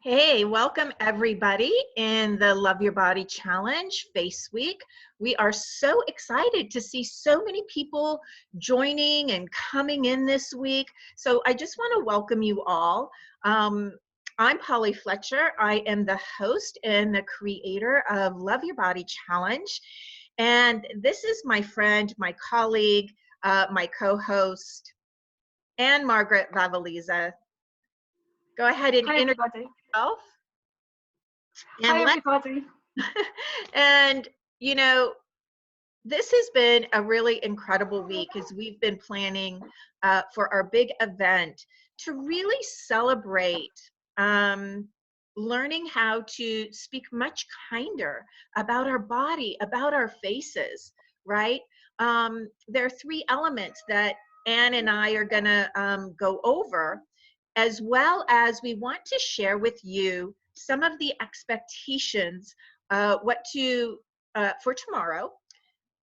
Hey, welcome everybody in the Love Your Body Challenge Face Week. We are so excited to see so many people joining and coming in this week. So I just want to welcome you all. I'm Polly Fletcher. I am the host and the creator of Love Your Body Challenge. And this is my friend, my colleague, my co-host, Anne Margaret Lavaliza. Go ahead and Hi introduce everybody. yourself. And Hi let's everybody. and you know, this has been a really incredible week as we've been planning for our big event to really celebrate learning how to speak much kinder about our body, about our faces, right? There are three elements that Anne and I are going to go over, as well as we want to share with you some of the expectations, what to for tomorrow.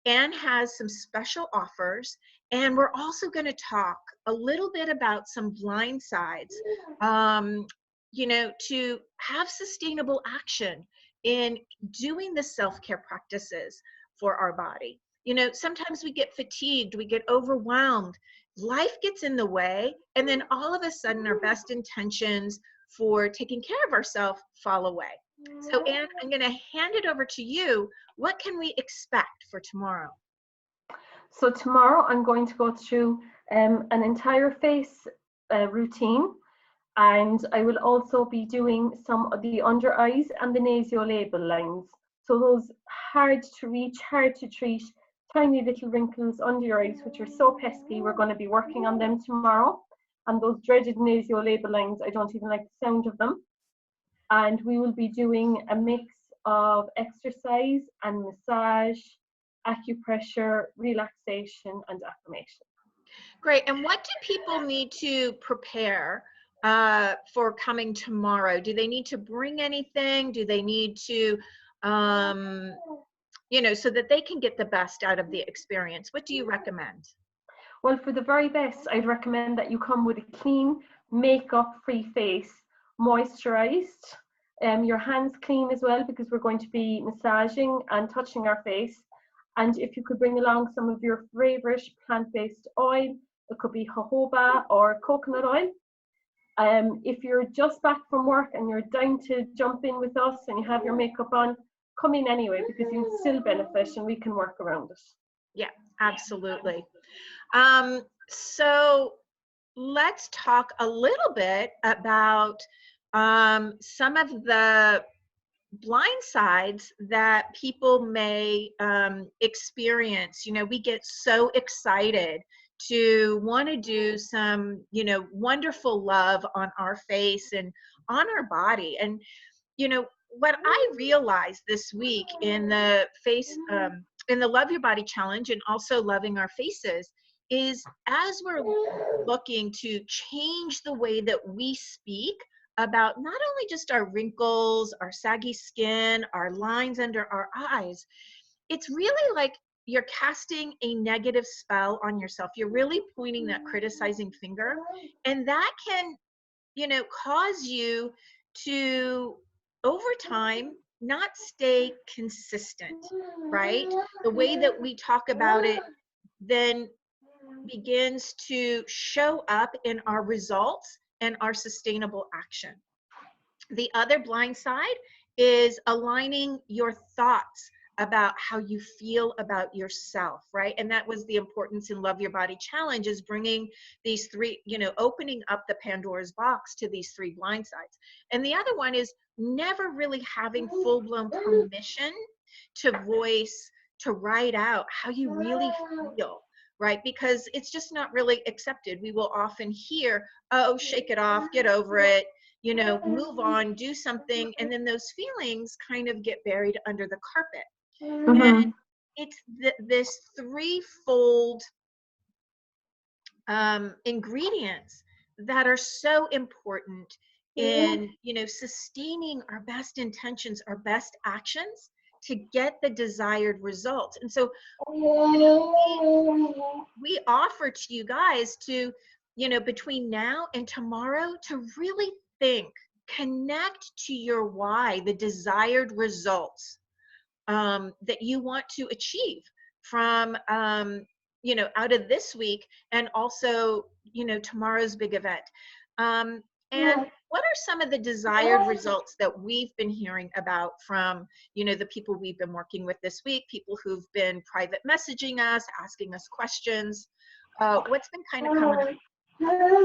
Anne has some special offers, and we're also going to talk a little bit about some blind sides, to have sustainable action in doing the self-care practices for our body. Sometimes we get fatigued, we get overwhelmed, life gets in the way, and then all of a sudden our best intentions for taking care of ourselves fall away. So Anne, I'm going to hand it over to you. What can we expect for tomorrow? So tomorrow I'm going to go through an entire face routine, and I will also be doing some of the under eyes and the nasolabial lines. So those hard to reach, hard to treat, tiny little wrinkles under your eyes, which are so pesky, we're going to be working on them tomorrow. And those dreaded nasolabial lines, I don't even like the sound of them. And we will be doing a mix of exercise and massage, acupressure, relaxation, and affirmation. Great. And what do people need to prepare for coming tomorrow? Do they need to bring anything? Do they need to, so that they can get the best out of the experience? What do you recommend? Well, for the very best, I'd recommend that you come with a clean, makeup-free face, moisturized, your hands clean as well, because we're going to be massaging and touching our face. And if you could bring along some of your favorite plant-based oil, it could be jojoba or coconut oil. If you're just back from work and you're down to jump in with us and you have your makeup on, come in anyway, because you'll still benefit and we can work around it. Yeah, absolutely. So let's talk a little bit about some of the blind sides that people may experience. We get so excited to want to do some, wonderful love on our face and on our body. And, what I realized this week in the in the Love Your Body Challenge and also loving our faces is as we're looking to change the way that we speak about not only just our wrinkles, our saggy skin, our lines under our eyes, it's really like you're casting a negative spell on yourself. You're really pointing that criticizing finger, and that can, cause you to, over time, not stay consistent, right? The way that we talk about it then begins to show up in our results and our sustainable action. The other blind side is aligning your thoughts about how you feel about yourself, right? And that was the importance in Love Your Body Challenge, is bringing these three, opening up the Pandora's box to these three blind sides. And the other one is never really having full-blown permission to voice, to write out how you really feel, right? Because it's just not really accepted. We will often hear, oh, shake it off, get over it, move on, do something, and then those feelings kind of get buried under the carpet. And it's this threefold ingredients that are so important in, sustaining our best intentions, our best actions to get the desired results. And so, we offer to you guys to, between now and tomorrow, to really think connect to your why, the desired results that you want to achieve from out of this week, and also tomorrow's big event. And what are some of the desired results that we've been hearing about from the people we've been working with this week, people who've been private messaging us, asking us questions? What's been kind of coming up?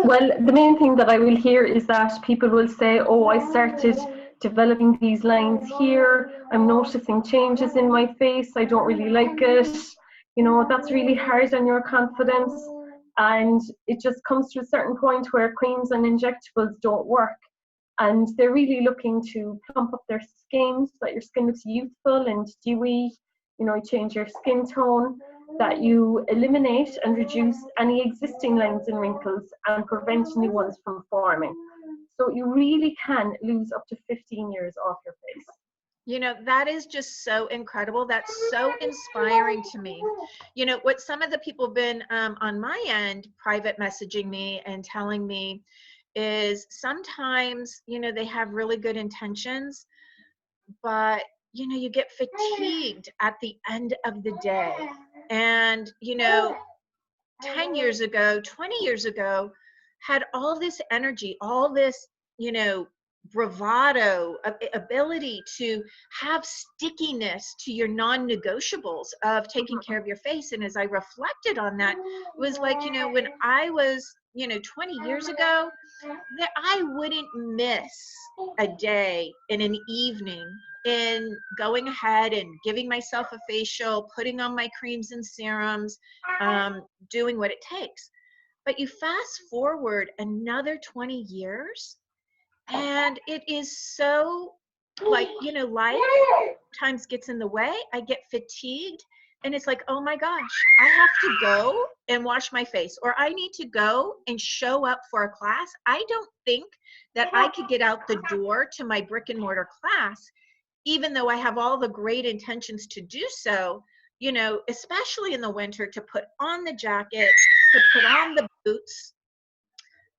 Well, the main thing that I will hear is that people will say, oh, I started developing these lines here, I'm noticing changes in my face, I don't really like it. That's really hard on your confidence. And it just comes to a certain point where creams and injectables don't work. And they're really looking to plump up their skin so that your skin looks youthful and dewy, change your skin tone, that you eliminate and reduce any existing lines and wrinkles and prevent new ones from forming. So you really can lose up to 15 years off your face. That is just so incredible. That's so inspiring to me. What some of the people have been on my end private messaging me and telling me is sometimes, they have really good intentions, but, you get fatigued at the end of the day. And, 10 years ago, 20 years ago, had all this energy, all this, bravado, ability to have stickiness to your non-negotiables of taking care of your face. And as I reflected on that, it was like, when I was, 20 years ago, that I wouldn't miss a day in an evening in going ahead and giving myself a facial, putting on my creams and serums, doing what it takes. But you fast forward another 20 years, and it is so like, life times gets in the way. I get fatigued, and it's like, oh my gosh, I have to go and wash my face, or I need to go and show up for a class. I don't think that I could get out the door to my brick and mortar class, even though I have all the great intentions to do so, especially in the winter, to put on the jacket, to put on the boots,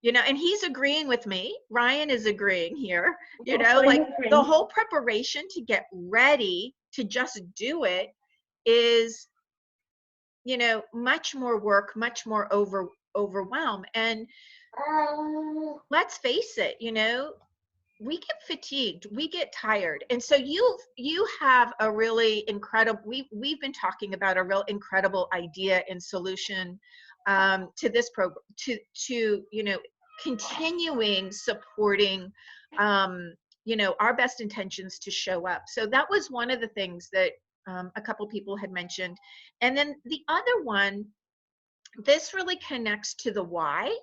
and he's agreeing with me. Ryan is agreeing here, like the whole preparation to get ready to just do it is, much more work, much more overwhelm. And let's face it, we get fatigued, we get tired. And so you have a really incredible, we've been talking about a real incredible idea and solution to this program, to continuing supporting our best intentions to show up. So that was one of the things that a couple people had mentioned. And then the other one, this really connects to the why,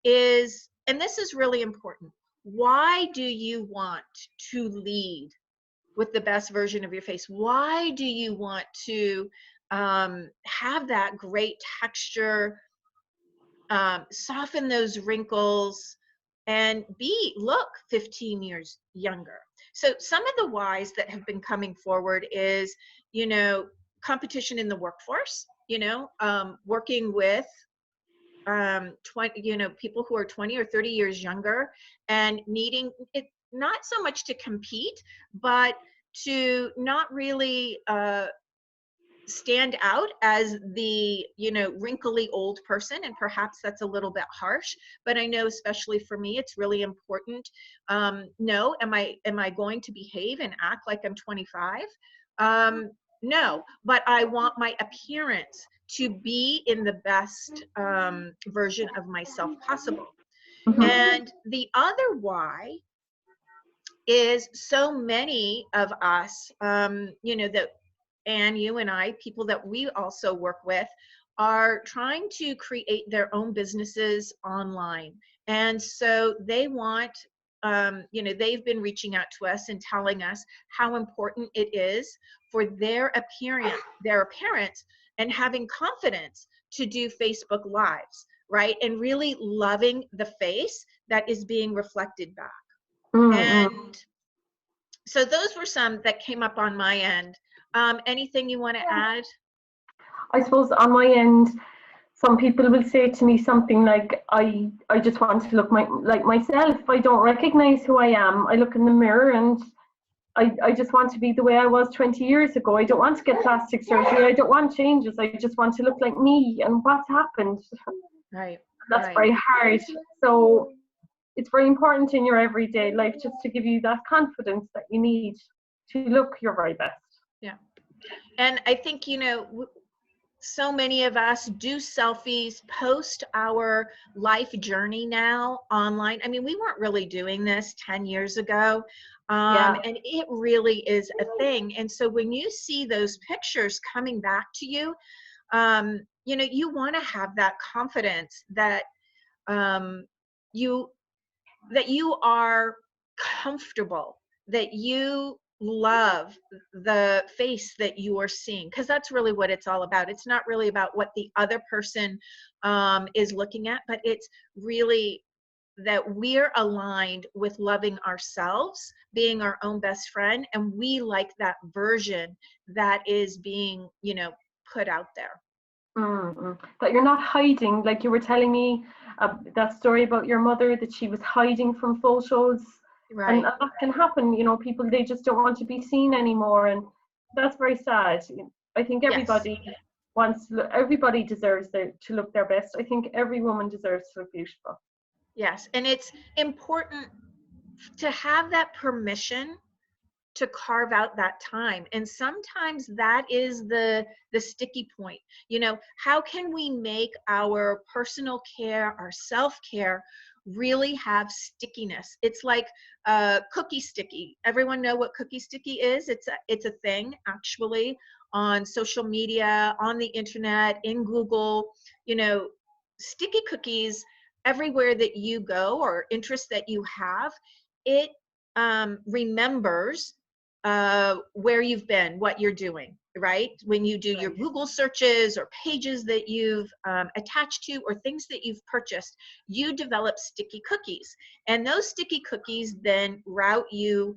is, and this is really important, why do you want to lead with the best version of your face? Why do you want to have that great texture, soften those wrinkles, and look 15 years younger? So some of the whys that have been coming forward is, competition in the workforce, working with 20, people who are 20 or 30 years younger, and needing it, not so much to compete, but to not really stand out as the wrinkly old person. And perhaps that's a little bit harsh, but I know, especially for me, it's really important. No, am I going to behave and act like I'm 25? No, but I want my appearance to be in the best version of myself possible. Mm-hmm. And the other why is, so many of us, that Anne, you and I, people that we also work with, are trying to create their own businesses online. And so they want, they've been reaching out to us and telling us how important it is for their appearance and having confidence to do Facebook Lives, right? And really loving the face that is being reflected back. Mm-hmm. And so those were some that came up on my end. Anything you want to add? I suppose on my end, some people will say to me something like, I just want to look like myself. I don't recognize who I am. I look in the mirror and I just want to be the way I was 20 years ago. I don't want to get plastic surgery. I don't want changes. I just want to look like me. And what's happened? Right. That's Right. very hard. So it's very important in your everyday life just to give you that confidence that you need to look your very best. Yeah. And I think, so many of us do selfies, post our life journey now online. I mean, we weren't really doing this 10 years ago. Yeah. And it really is a thing. And so when you see those pictures coming back to you, you want to have that confidence that um, you that you are comfortable, that you love the face that you are seeing, because that's really what it's all about. It's not really about what the other person is looking at, but it's really that we're aligned with loving ourselves, being our own best friend, and we like that version that is being, put out there. That you're not hiding, like you were telling me that story about your mother, that she was hiding from photos. And Right. that can happen, people, they just don't want to be seen anymore, and that's very sad. I think Yes. everybody deserves to look their best. I think every woman deserves to look beautiful. Yes. And it's important to have that permission to carve out that time. And sometimes that is the sticky point. How can we make our personal care, our self-care, really have stickiness? It's like cookie sticky. Everyone know what cookie sticky is? It's a thing actually on social media, on the internet, in Google. Sticky cookies everywhere that you go, or interest that you have, it remembers where you've been, what you're doing, right? When you do your Right. Google searches or pages that you've attached to, or things that you've purchased, you develop sticky cookies. And those sticky cookies then route you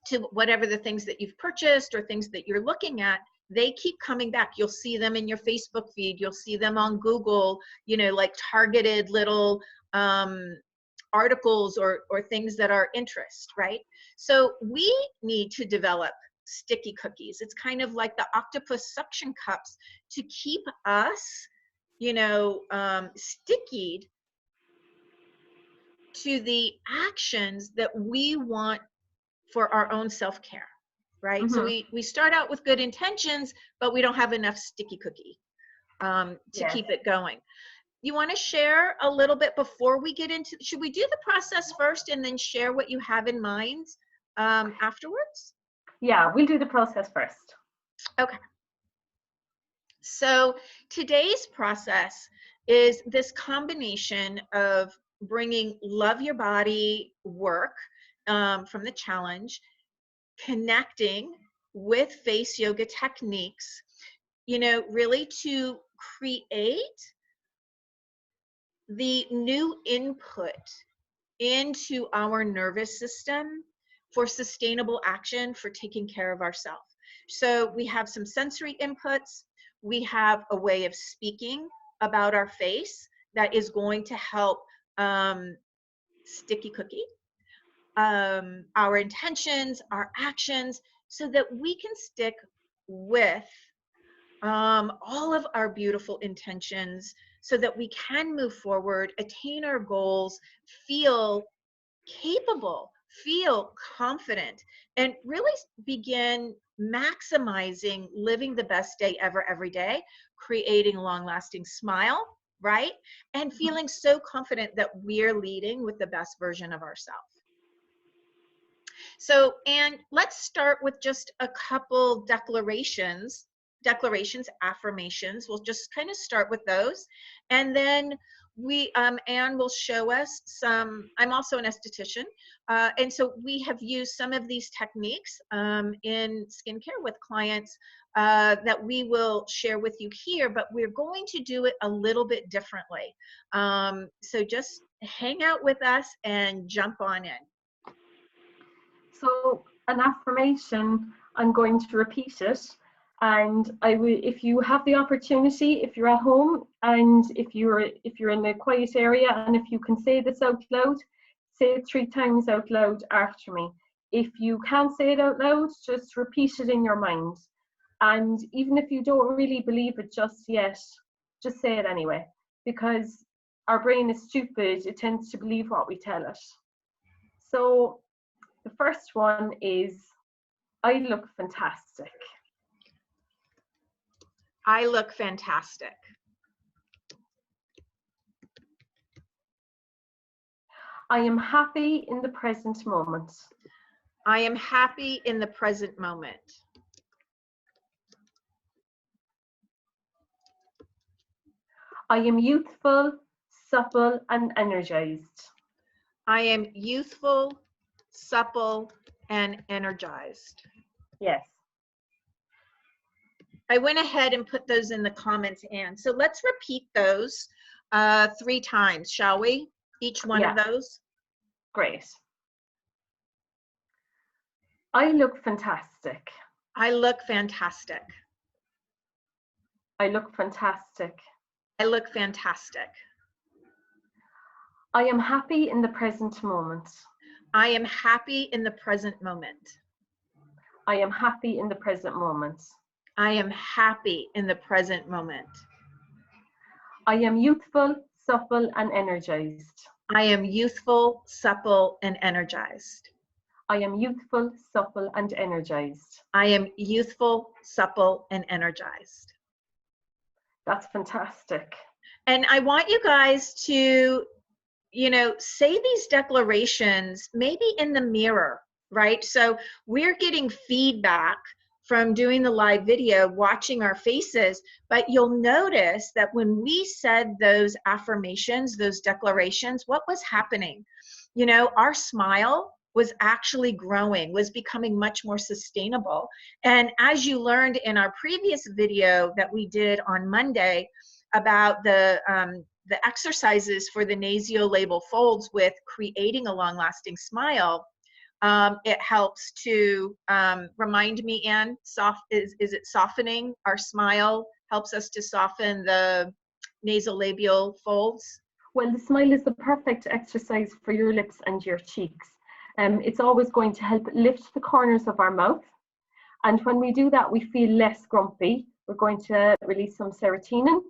to whatever the things that you've purchased or things that you're looking at. They keep coming back. You'll see them in your Facebook feed. You'll see them on Google, like targeted little articles or things that are interest, right? So we need to develop sticky cookies. It's kind of like the octopus suction cups to keep us, stickied to the actions that we want for our own self-care, right? So Mm-hmm. we start out with good intentions, but we don't have enough sticky cookie to Yes. keep it going. You want to share a little bit before we get into, should we do the process first and then share what you have in mind afterwards? Yeah, we'll do the process first. Okay. So today's process is this combination of bringing Love Your Body work from the challenge, connecting with face yoga techniques, really to create the new input into our nervous system for sustainable action for taking care of ourselves. So we have some sensory inputs. We have a way of speaking about our face that is going to help sticky cookie, our intentions, our actions, so that we can stick with all of our beautiful intentions so that we can move forward, attain our goals, feel capable, feel confident, and really begin maximizing living the best day ever, every day, creating a long lasting smile, right? And feeling so confident that we're leading with the best version of ourselves. So, and let's start with just a couple declarations, affirmations. We'll just kind of start with those. And then Anne will show us some, I'm also an esthetician. And so we have used some of these techniques in skincare with clients that we will share with you here, but we're going to do it a little bit differently. So just hang out with us and jump on in. So an affirmation, I'm going to repeat it, And I will, if you have the opportunity, if you're at home and if you're in a quiet area, and if you can say this out loud, say it 3 times out loud after me. If you can't say it out loud, just repeat it in your mind. And even if you don't really believe it just yet, just say it anyway, because our brain is stupid. It tends to believe what we tell it. So the first one is, I look fantastic. I look fantastic. I am happy in the present moment. I am happy in the present moment. I am youthful, supple, and energized. I am youthful, supple, and energized. Yes. I went ahead and put those in the comments, Anne. So let's repeat those 3 times, shall we? Each one of those. Great. I look fantastic. I look fantastic. I look fantastic. I look fantastic. I am happy in the present moment. I am happy in the present moment. I am happy in the present moment. I am happy in the present moment. I am youthful, supple, and energized. I am youthful, supple, and energized. I am youthful, supple, and energized. I am youthful, supple, and energized. That's fantastic. And I want you guys to, say these declarations maybe in the mirror, right? So we're getting feedback from doing the live video, watching our faces, but you'll notice that when we said those affirmations, those declarations, what was happening? Our smile was actually growing, was becoming much more sustainable. And as you learned in our previous video that we did on Monday about the exercises for the nasolabial folds with creating a long-lasting smile, it helps to remind me, Anne, is it softening? Our smile helps us to soften the nasolabial folds. Well, the smile is the perfect exercise for your lips and your cheeks. It's always going to help lift the corners of our mouth. And when we do that, we feel less grumpy. We're going to release some serotonin.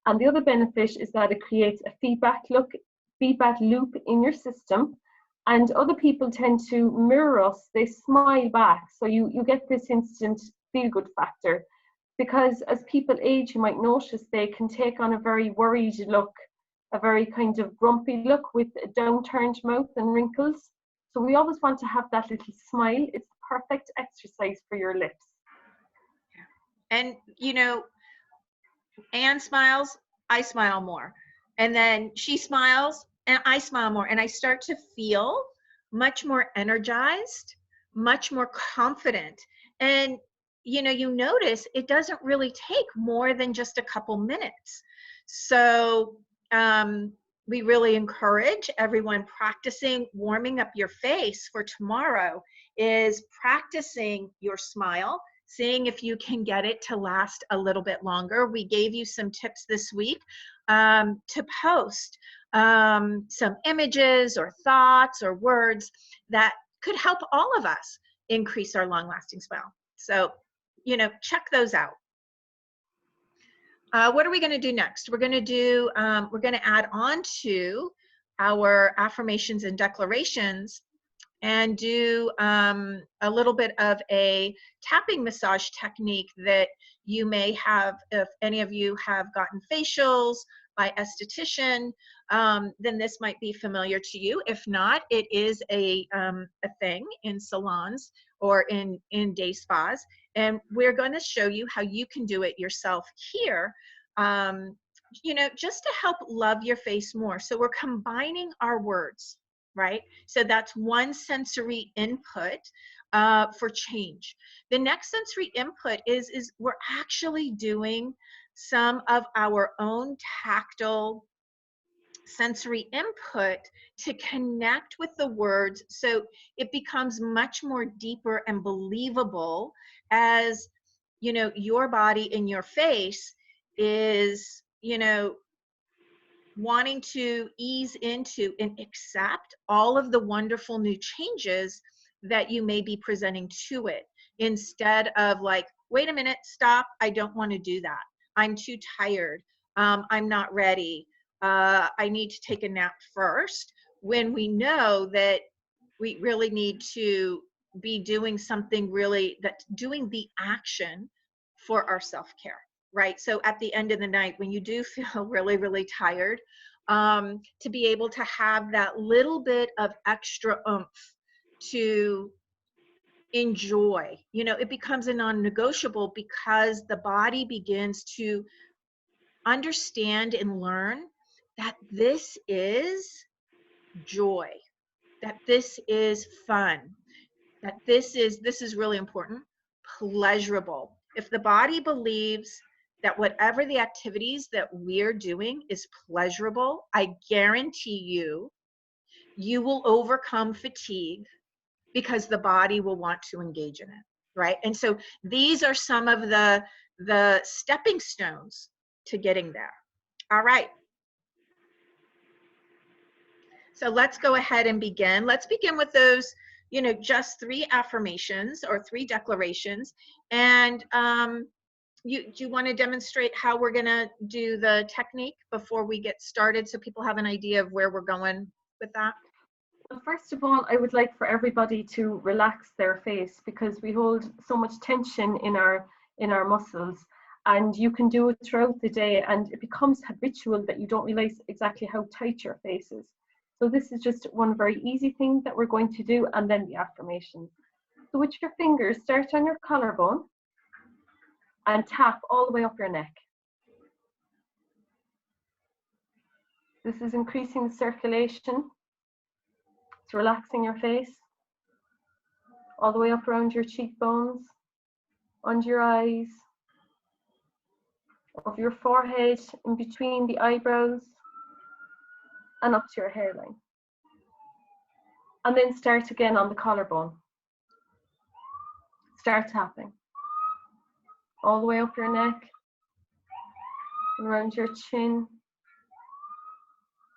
And the other benefit is that it creates a feedback loop in your system. And other people tend to mirror us. They smile back. So you get this instant feel-good factor. Because as people age, you might notice they can take on a very worried look, a very kind of grumpy look with a downturned mouth and wrinkles. So we always want to have that little smile. It's the perfect exercise for your lips. And, Anne smiles, I smile more. And then she smiles and I smile more. And I start to feel much more energized, much more confident. And, you notice it doesn't really take more than just a couple minutes. So we really encourage everyone practicing warming up your face for tomorrow is practicing your smile, seeing if you can get it to last a little bit longer. We gave you some tips this week to post some images or thoughts or words that could help all of us increase our long-lasting smile. So, check those out. What are we going to do next? We're going to add on to our affirmations and declarations and do a little bit of a tapping massage technique that you may have, if any of you have gotten facials by esthetician, then this might be familiar to you. If not, it is a thing in salons or in day spas. And we're going to show you how you can do it yourself here, just to help love your face more. So we're combining our words, right? So that's one sensory input for change. The next sensory input is we're actually doing some of our own tactile sensory input to connect with the words, so it becomes much more deeper and believable as you know, your body and your face is, you know, wanting to ease into and accept all of the wonderful new changes that you may be presenting to it, instead of like, wait a minute, stop, I don't want to do that, I'm too tired, I'm not ready, I need to take a nap first, when we know that we really need to be doing something, really that doing the action for our self-care, right? So at the end of the night, when you do feel really, really tired, to be able to have that little bit of extra oomph to enjoy, you know, it becomes a non-negotiable, because the body begins to understand and learn that this is joy, that this is fun, that this is really important, pleasurable. If the body believes that whatever the activities that we're doing is pleasurable, I guarantee you, you will overcome fatigue, because the body will want to engage in it, right? And so these are some of the stepping stones to getting there. All right. So let's go ahead and begin. Let's begin with those, you know, just 3 affirmations or 3 declarations. And do you want to demonstrate how we're going to do the technique before we get started, so people have an idea of where we're going with that? Well, first of all, I would like for everybody to relax their face, because we hold so much tension in our muscles, and you can do it throughout the day, and it becomes habitual that you don't realize exactly how tight your face is. So this is just one very easy thing that we're going to do, and then the affirmations. So with your fingers, start on your collarbone and tap all the way up your neck. This is increasing the circulation. It's relaxing your face, all the way up around your cheekbones, under your eyes, over your forehead, in between the eyebrows, and up to your hairline. And then start again on the collarbone. Start tapping, all the way up your neck, and around your chin,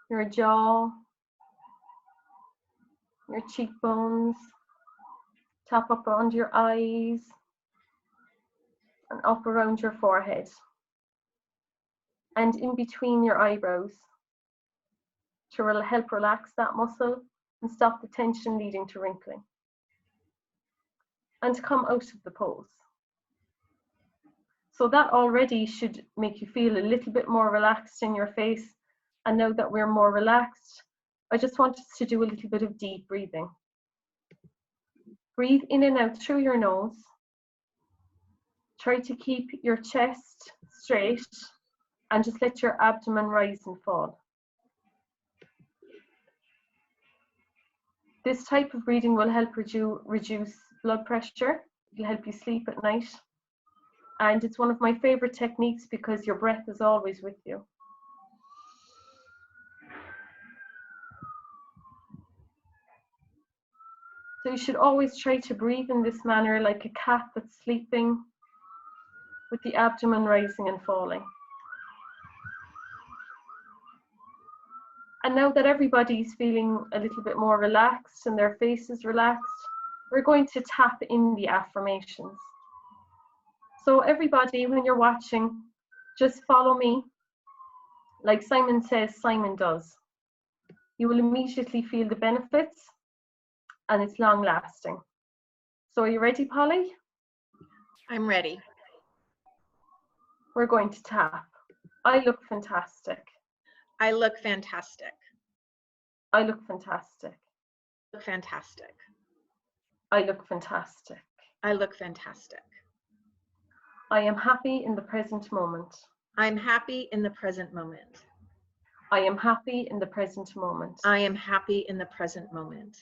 your jaw, your cheekbones. Tap up around your eyes, and up around your forehead, and in between your eyebrows, to help relax that muscle and stop the tension leading to wrinkling, and to come out of the pose. So that already should make you feel a little bit more relaxed in your face. And now that we're more relaxed, I just want us to do a little bit of deep breathing. Breathe in and out through your nose. Try to keep your chest straight, and just let your abdomen rise and fall. This type of breathing will help reduce blood pressure. It'll help you sleep at night. And it's one of my favorite techniques, because your breath is always with you. So you should always try to breathe in this manner, like a cat that's sleeping, with the abdomen rising and falling. And now that everybody's feeling a little bit more relaxed and their face is relaxed, we're going to tap in the affirmations. So everybody, when you're watching, just follow me. Like Simon says, Simon does. You will immediately feel the benefits, and it's long lasting. So are you ready, Polly? I'm ready. We're going to tap. I look fantastic. I look fantastic. I look fantastic. Look fantastic. I look fantastic. I look fantastic. I am happy in the present moment. I'm happy in the present moment. I am happy in the present moment. I am happy in the present moment.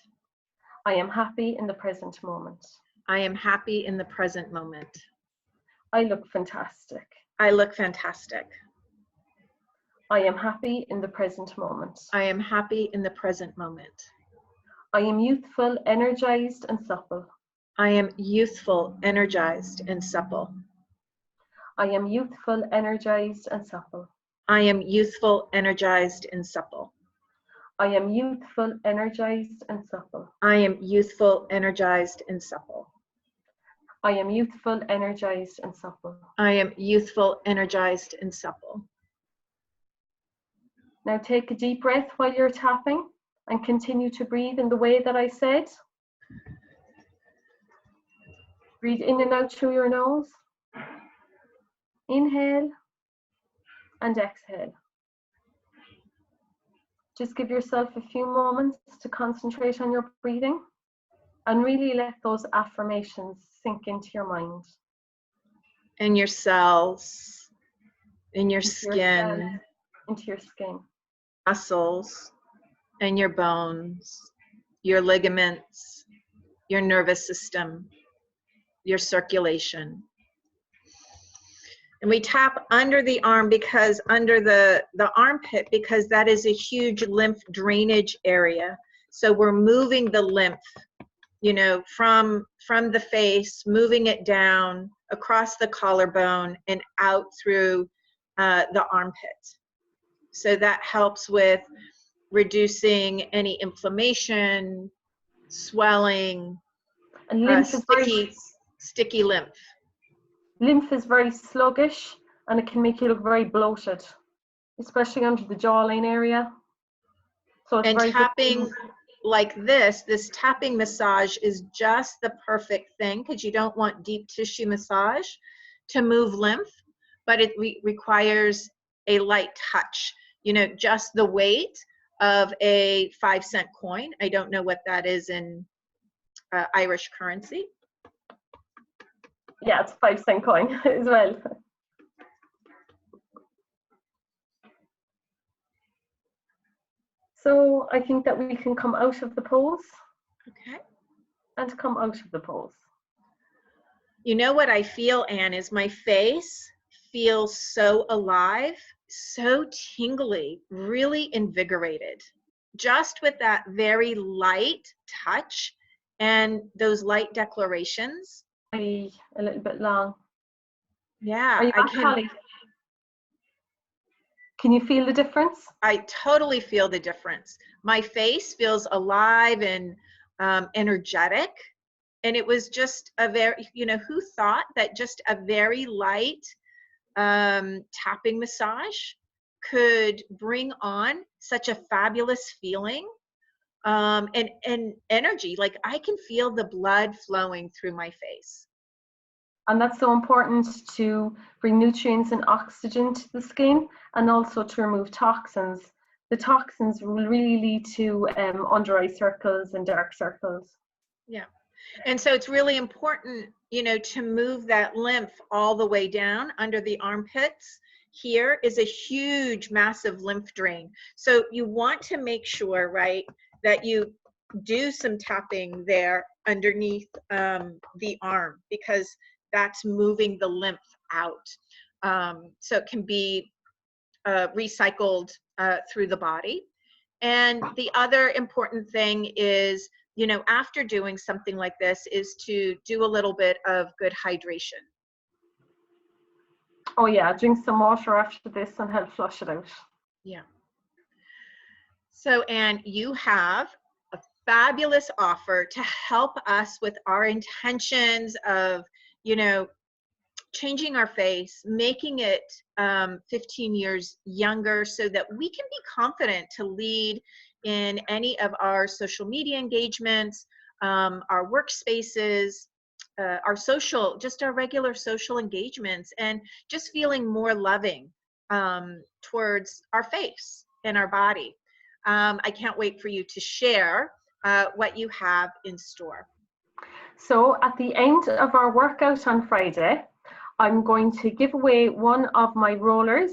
I am happy in the present moment. I am happy in the present moment. I look fantastic. I look fantastic. I am happy in the present moment. I am happy in the present moment. I am youthful, energized, and supple. I am youthful, energized, and supple. I am youthful, energized, and supple. I am youthful, energized, and supple. I am youthful, energized, and supple. I am youthful, energized, and supple. I am youthful, energized, and supple. I am youthful, energized, and supple. Now take a deep breath while you're tapping and continue to breathe in the way that I said. Breathe in and out through your nose. Inhale and exhale. Just give yourself a few moments to concentrate on your breathing and really let those affirmations sink into your mind. In your cells, in your Into skin, your cells, into your skin, muscles, and your bones, your ligaments, your nervous system, your circulation. And we tap under the arm because under the armpit, because that is a huge lymph drainage area. So we're moving the lymph, you know, from the face, moving it down across the collarbone and out through the armpit. So that helps with reducing any inflammation, swelling, and lymph is sticky lymph. Lymph is very sluggish and it can make you look very bloated, especially under the jawline area. So it's And very tapping like this tapping massage is just the perfect thing because you don't want deep tissue massage to move lymph, but it requires a light touch, you know, just the weight of a 5-cent coin. I don't know what that is in Irish currency. Yeah, it's 5-cent coin as well. So I think that we can come out of the pose. Okay. And come out of the pose. You know what I feel, Anne, is my face feels so alive, so tingly, really invigorated. Just with that very light touch and those light declarations. A little bit long. Yeah, Are you on, Holly? Can you feel the difference? I totally feel the difference. My face feels alive and energetic. And it was just a very, you know, who thought that just a very light tapping massage could bring on such a fabulous feeling and energy. Like I can feel the blood flowing through my face. And that's so important to bring nutrients and oxygen to the skin and also to remove toxins. The toxins will really lead to under eye circles and dark circles. Yeah. And so it's really important, you know, to move that lymph all the way down under the armpits. Here is a huge, massive lymph drain. So you want to make sure, right, that you do some tapping there underneath the arm because that's moving the lymph out. So it can be recycled through the body. And the other important thing is, you know, after doing something like this is to do a little bit of good hydration. Oh yeah, drink some water after this and help flush it out. Yeah. So, Anne, you have a fabulous offer to help us with our intentions of, you know, changing our face, making it 15 years younger so that we can be confident to lead in any of our social media engagements, our workspaces, our social, just our regular social engagements, and just feeling more loving towards our face and our body. I can't wait for you to share what you have in store. So at the end of our workout on Friday, I'm going to give away one of my rollers,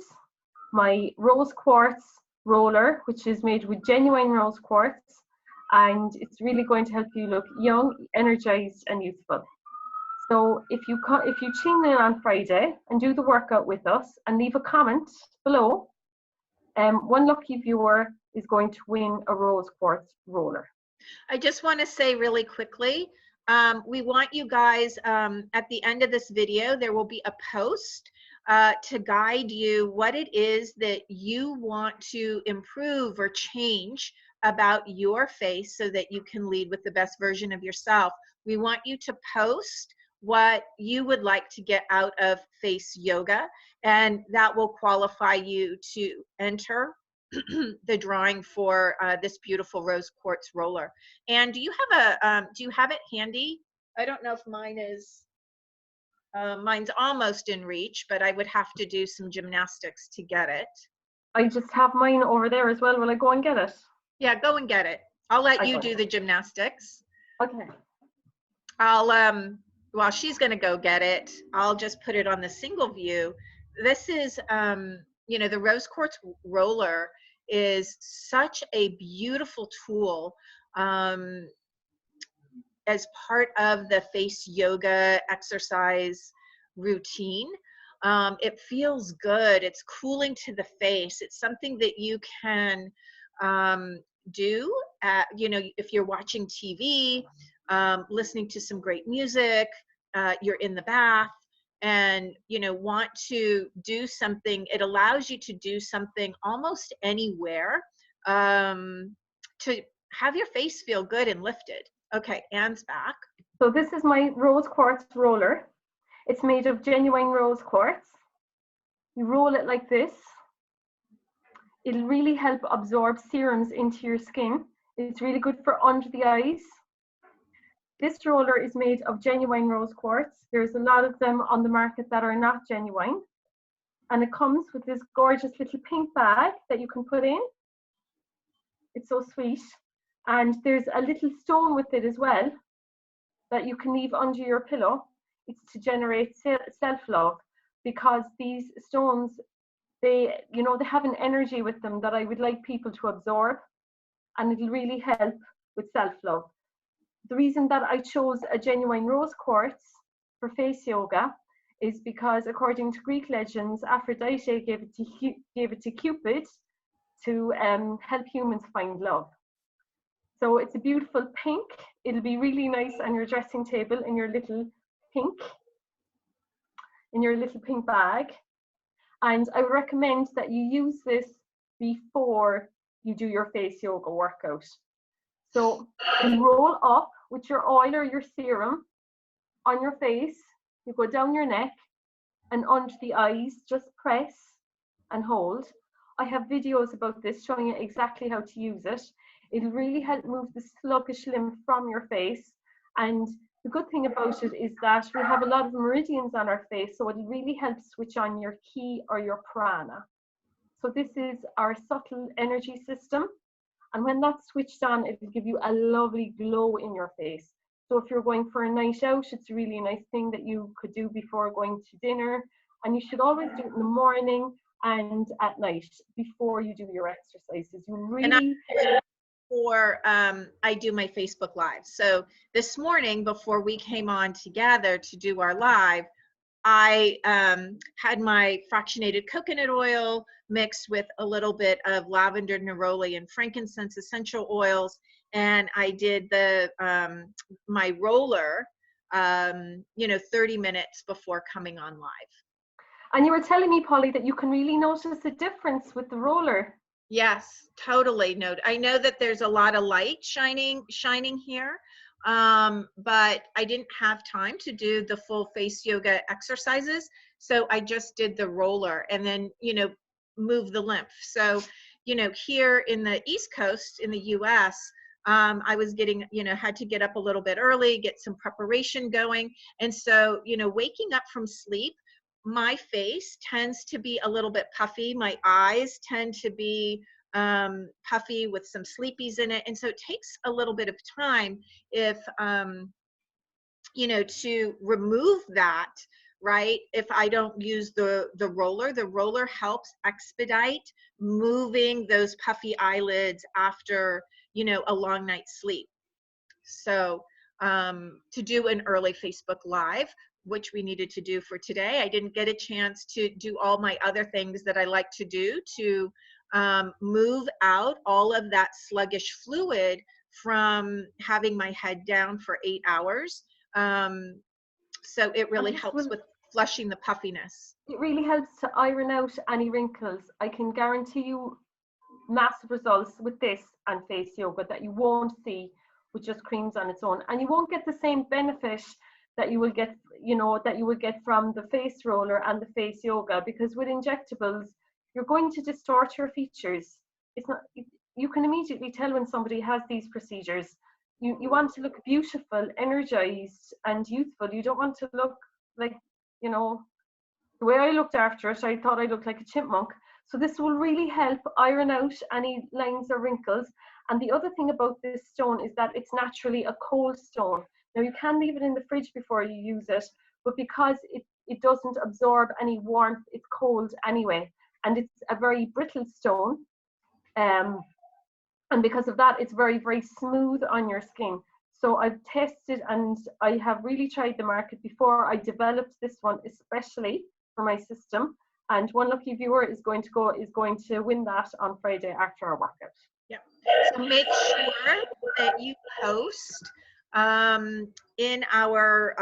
my rose quartz roller, which is made with genuine rose quartz, and it's really going to help you look young, energized, and youthful. So if you tune in on Friday and do the workout with us and leave a comment below, one lucky viewer is going to win a rose quartz roller. I just want to say really quickly, we want you guys, at the end of this video, there will be a post to guide you what it is that you want to improve or change about your face so that you can lead with the best version of yourself. We want you to post what you would like to get out of face yoga, and that will qualify you to enter the drawing for this beautiful rose quartz roller. And do you have do you have it handy? I don't know if mine is, mine's almost in reach, but I would have to do some gymnastics to get it. I just have mine over there as well. Will I go and get it? Yeah, go and get it. I'll let I you go. do the gymnastics. Okay. I'll, while she's gonna go get it, I'll just put it on the single view. This is, you know, the rose quartz roller is such a beautiful tool as part of the face yoga exercise routine. It feels good. It's cooling to the face. It's something that you can do at, you know, if you're watching TV, listening to some great music, you're in the bath, and you know, want to do something. It allows you to do something almost anywhere, to have your face feel good and lifted. Okay, Anne's back. So this is my rose quartz roller. It's made of genuine rose quartz. You roll it like this. It'll really help absorb serums into your skin. It's really good for under the eyes. This roller is made of genuine rose quartz. There's a lot of them on the market that are not genuine. And it comes with this gorgeous little pink bag that you can put in. It's so sweet. And there's a little stone with it as well that you can leave under your pillow. It's to generate self-love, because these stones, they, you know, they have an energy with them that I would like people to absorb, and it'll really help with self-love. The reason that I chose a genuine rose quartz for face yoga is because, according to Greek legends, Aphrodite gave it to Cupid to help humans find love. So it's a beautiful pink. It'll be really nice on your dressing table in your little pink bag. And I would recommend that you use this before you do your face yoga workout. So you roll up with your oil or your serum on your face. You go down your neck and under the eyes, just press and hold. I have videos about this showing you exactly how to use it. It'll really help move the sluggish lymph from your face. And the good thing about it is that we have a lot of meridians on our face, so it'll really help switch on your ki or your prana. So this is our subtle energy system. And when that's switched on, it'll give you a lovely glow in your face. So if you're going for a night out, it's a really nice thing that you could do before going to dinner. And you should always do it in the morning and at night before you do your exercises. You really... I do my Facebook Live. So this morning, before we came on together to do our live, I had my fractionated coconut oil mixed with a little bit of lavender, neroli, and frankincense essential oils, and I did the my roller, you know, 30 minutes before coming on live. And you were telling me, Polly, that you can really notice a difference with the roller. Yes, totally. No, I know that there's a lot of light shining here, but I didn't have time to do the full face yoga exercises, so I just did the roller and then, you know, move the lymph. So, you know, here in the East Coast in the US, I was getting, you know, had to get up a little bit early, get some preparation going, and so, you know, waking up from sleep, my face tends to be a little bit puffy. My eyes tend to be puffy with some sleepies in it. And so it takes a little bit of time if, you know, to remove that, right? If I don't use the roller helps expedite moving those puffy eyelids after, you know, a long night's sleep. So to do an early Facebook Live, which we needed to do for today. I didn't get a chance to do all my other things that I like to do to move out all of that sluggish fluid from having my head down for 8 hours. So it really helps with flushing the puffiness. It really helps to iron out any wrinkles. I can guarantee you massive results with this and face yoga that you won't see with just creams on its own, and you won't get the same benefit that you will get, that you will get from the face roller and the face yoga, because with injectables you're going to distort your features. It's not, you can immediately tell when somebody has these procedures. You want to look beautiful, energized and youthful. You don't want to look like, the way I looked after it, I thought I looked like a chipmunk. So this will really help iron out any lines or wrinkles. And the other thing about this stone is that it's naturally a cold stone. Now you can leave it in the fridge before you use it, but because it doesn't absorb any warmth, it's cold anyway. And it's a very brittle stone. And because of that, it's very, very smooth on your skin. So I've tested and I have really tried the market before I developed this one, especially for my system. And one lucky viewer is going to win that on Friday after our workout. Yeah. So make sure that you post in our,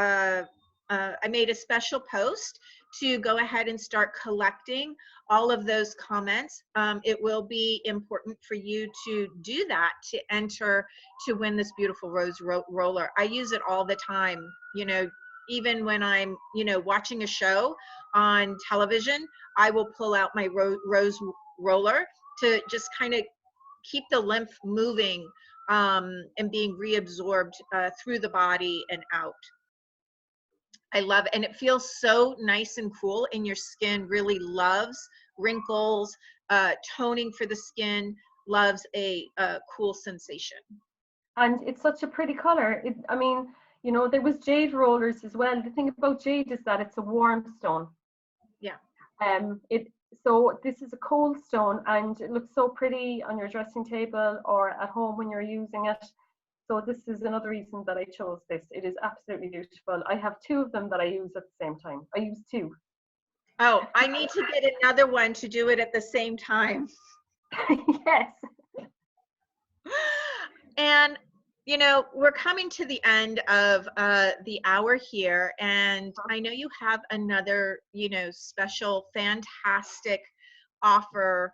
I made a special post to go ahead and start collecting all of those comments. It will be important for you to do that, to enter to win this beautiful rose roller. I use it all the time, even when I'm, watching a show on television, I will pull out my rose roller to just kind of keep the lymph moving and being reabsorbed through the body and out. I love it. And it feels so nice and cool, and your skin really loves wrinkles, toning for the skin, loves a cool sensation. And it's such a pretty color. There was jade rollers as well. The thing about jade is that it's a warm stone. Yeah. So this is a cold stone, and it looks so pretty on your dressing table or at home when you're using it. So this is another reason that I chose this. It is absolutely beautiful. I have two of them that I use at the same time. I use two. Oh, I need to get another one to do it at the same time. Yes. And we're coming to the end of the hour here, and I know you have another, special, fantastic offer,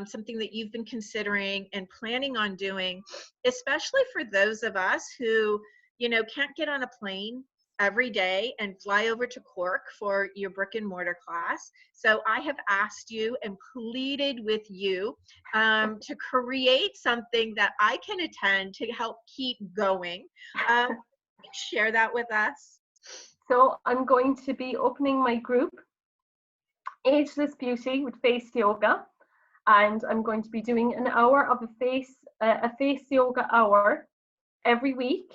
something that you've been considering and planning on doing, especially for those of us who, can't get on a plane every day and fly over to Cork for your brick and mortar class. So I have asked you and pleaded with you to create something that I can attend to help keep going. Can you share that with us? So I'm going to be opening my group, Ageless Beauty with Face Yoga, and I'm going to be doing an hour of a face yoga hour every week.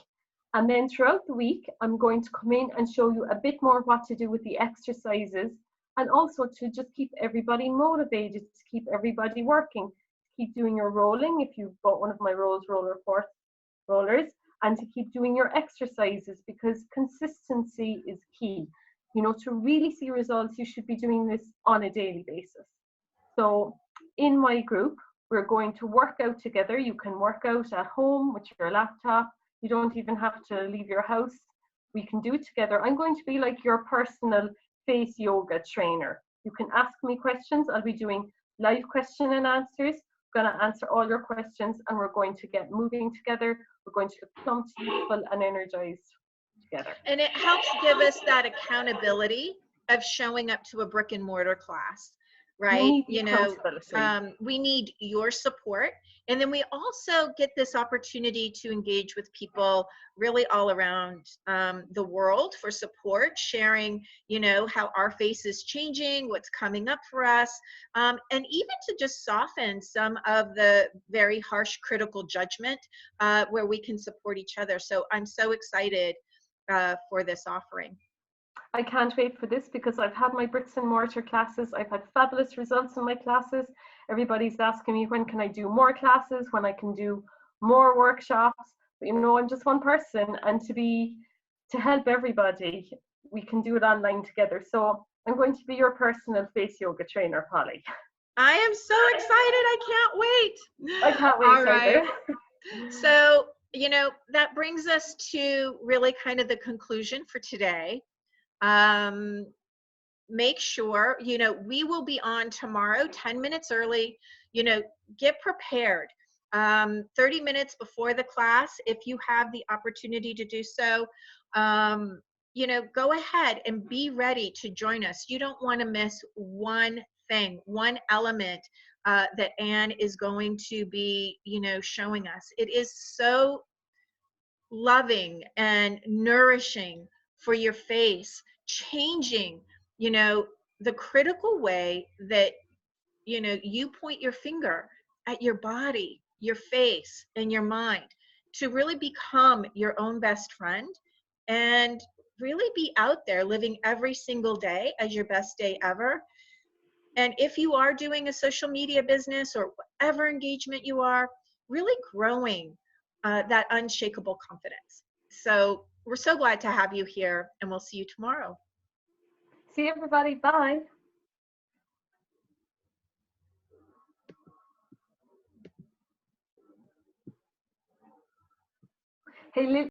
And then throughout the week, I'm going to come in and show you a bit more what to do with the exercises, and also to just keep everybody motivated, to keep everybody working, to keep doing your rolling if you bought one of my Rose Roller Force rollers, and to keep doing your exercises, because consistency is key. To really see results, you should be doing this on a daily basis. So in my group, we're going to work out together. You can work out at home with your laptop. You don't even have to leave your house. We can do it together. I'm going to be like your personal face yoga trainer. You can ask me questions. I'll be doing live question and answers. I'm going to answer all your questions, and we're going to get moving together. We're going to look plump, youthful, and energized together. And it helps give us that accountability of showing up to a brick and mortar class, right? We need your support. And then we also get this opportunity to engage with people really all around the world for support, sharing, how our face is changing, what's coming up for us, and even to just soften some of the very harsh critical judgment where we can support each other. So I'm so excited for this offering. I can't wait for this, because I've had my bricks and mortar classes. I've had fabulous results in my classes. Everybody's asking me when can I do more classes, when I can do more workshops. But I'm just one person, and to help everybody, we can do it online together. So I'm going to be your personal face yoga trainer, Polly. I am so excited. I can't wait. I can't wait. All right. So, that brings us to really kind of the conclusion for today. make sure, we will be on tomorrow 10 minutes early. Get prepared 30 minutes before the class if you have the opportunity to do so. Go ahead and be ready to join us. You don't want to miss one thing, one element that Anne is going to be, showing us. It is so loving and nourishing for your face, changing, the critical way that, you point your finger at your body, your face, and your mind to really become your own best friend and really be out there living every single day as your best day ever. And if you are doing a social media business or whatever engagement you are, really growing that unshakable confidence. So we're so glad to have you here, and we'll see you tomorrow. See everybody. Bye. Hey,